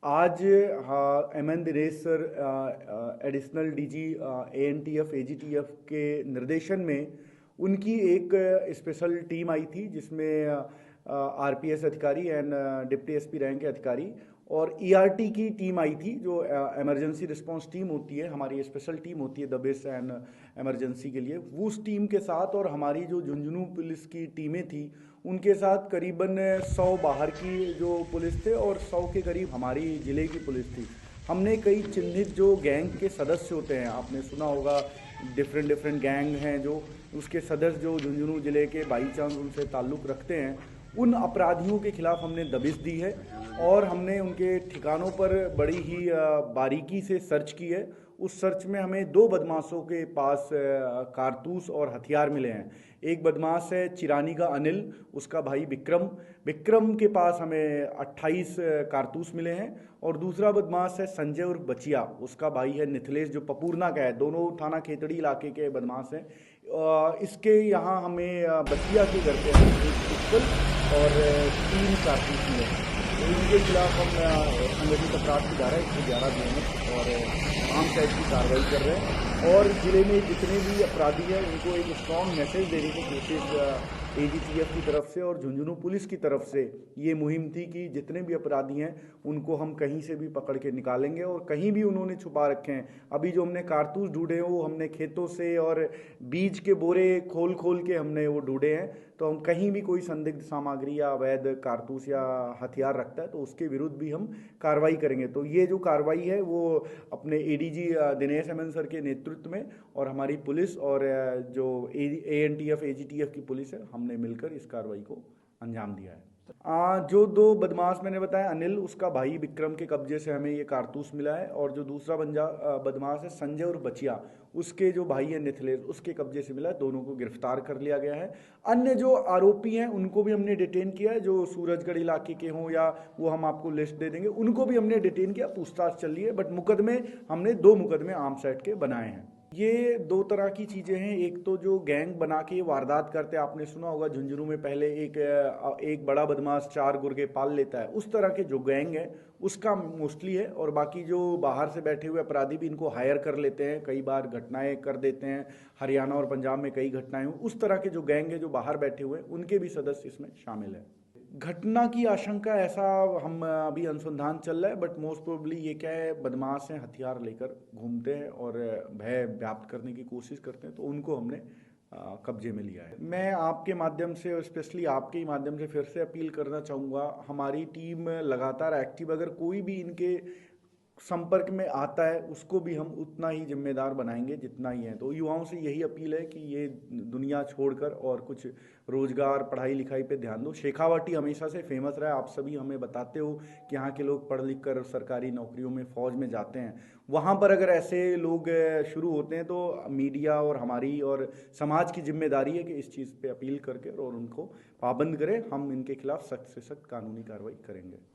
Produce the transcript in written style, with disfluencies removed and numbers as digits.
आज हाँ, MN Dinesh sir additional DG ANTF AGTF के निर्देशन में उनकी एक स्पेशल टीम आई थी जिसमें आरपीएस अधिकारी एंड डिप्टी एसपी रैंक के अधिकारी और ईआरटी की टीम आई थी जो इमरजेंसी रिस्पांस टीम होती है, हमारी स्पेशल टीम होती है दबिश एंड इमरजेंसी के लिए। वो उस टीम के साथ और हमारी जो झुंझुनू पुलिस की टीमें थी उनके साथ करीबन 100 बाहर की जो पुलिस थे और 100 के करीब हमारी ज़िले की पुलिस थी। हमने कई चिन्हित जो गैंग के सदस्य होते हैं, आपने सुना होगा डिफरेंट डिफरेंट गैंग हैं जो उसके सदस्य जो झुंझुनू ज़िले के बाई चांस उनसे ताल्लुक़ रखते हैं, उन अपराधियों के खिलाफ हमने दबिश दी है और हमने उनके ठिकानों पर बड़ी ही बारीकी से सर्च की है। उस सर्च में हमें 2 बदमाशों के पास कारतूस और हथियार मिले हैं। एक बदमाश है चिरानी का अनिल, उसका भाई विक्रम। विक्रम के पास हमें 28 कारतूस मिले हैं और दूसरा बदमाश है संजय उर्फ बचिया, उसका भाई है निथिलेश जो पपूरना का है। दोनों थाना खेतड़ी इलाके के बदमाश हैं। इसके यहाँ हमें बचिया के घर पे एक पिस्टल और 3 कारतूस मिले हैं। तो इनके खिलाफ हम संगठित अपराध की धारा 111 बीएनएस और आर्म्स एक्ट की कार्रवाई कर रहे हैं और ज़िले में जितने भी अपराधी हैं उनको एक स्ट्रॉन्ग मैसेज देने की कोशिश एजीटीएफ की तरफ से और झुंझुनू पुलिस की तरफ से ये मुहिम थी कि जितने भी अपराधी हैं उनको हम कहीं से भी पकड़ के निकालेंगे और कहीं भी उन्होंने छुपा रखे हैं। अभी जो हमने कारतूस ढूंढे हैं वो हमने खेतों से और बीज के बोरे खोल खोल के हमने वो ढूंढे हैं। तो हम कहीं भी कोई संदिग्ध सामग्री या अवैध कारतूस या हथियार रखता है तो उसके विरुद्ध भी हम कार्रवाई करेंगे। तो ये जो कार्रवाई है वो अपने एडीजी दिनेश एमएन सर के नेतृत्व में और हमारी पुलिस और जो एएनटीएफ एजीटीएफ की पुलिस है, हमने मिलकर इस कार्रवाई को अंजाम दिया है। जो 2 बदमाश मैंने बताया, अनिल उसका भाई विक्रम के कब्जे से हमें ये कारतूस मिला है और जो दूसरा बदमाश है संजय और बचिया, उसके जो भाई है निथिलेश, उसके कब्जे से मिला है। दोनों को गिरफ्तार कर लिया गया है। अन्य जो आरोपी हैं उनको भी हमने डिटेन किया है, जो सूरजगढ़ इलाके के हों या वो हम आपको लिस्ट दे देंगे, उनको भी हमने डिटेन किया, पूछताछ चल रही है। बट मुकदमे हमने 2 मुकदमे आर्म्स एक्ट के बनाए हैं। ये 2 तरह की चीज़ें हैं। एक तो जो गैंग बना के वारदात करते हैं, आपने सुना होगा झुंझुनू में पहले एक बड़ा बदमाश 4 गुर्गे पाल लेता है, उस तरह के जो गैंग है उसका मोस्टली है। और बाकी जो बाहर से बैठे हुए अपराधी भी इनको हायर कर लेते हैं, कई बार घटनाएं कर देते हैं। हरियाणा और पंजाब में कई घटनाएं हुई, उस तरह के जो गैंग है जो बाहर बैठे हुए हैं उनके भी सदस्य इसमें शामिल है। घटना की आशंका ऐसा हम अभी अनुसंधान चल रहा है, बट मोस्ट प्रोबेबली ये क्या है, बदमाश हैं, हथियार लेकर घूमते हैं और भय व्याप्त करने की कोशिश करते हैं, तो उनको हमने कब्जे में लिया है। मैं आपके माध्यम से और स्पेशली आपके ही माध्यम से फिर से अपील करना चाहूँगा, हमारी टीम लगातार एक्टिव, अगर कोई भी इनके संपर्क में आता है उसको भी हम उतना ही जिम्मेदार बनाएंगे जितना ही है। तो युवाओं से यही अपील है कि ये दुनिया छोड़कर और कुछ रोजगार पढ़ाई लिखाई पे ध्यान दो। शेखावाटी हमेशा से फेमस रहा है, आप सभी हमें बताते हो कि यहाँ के लोग पढ़ लिख कर सरकारी नौकरियों में फौज में जाते हैं। वहाँ पर अगर ऐसे लोग शुरू होते हैं तो मीडिया और हमारी और समाज की जिम्मेदारी है कि इस चीज़ पे अपील करके और उनको पाबंद करें। हम इनके खिलाफ सख्त से सख्त कानूनी कार्रवाई करेंगे।